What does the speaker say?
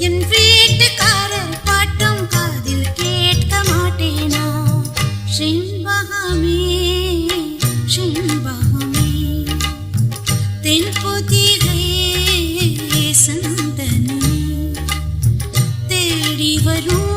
என் வீட்டுக்காரர் பாட்டும் காதில் கேட்க மாட்டேனா? செண்பகமே செண்பகமே தென்பொதிகை சந்தனமே தேடி வரும்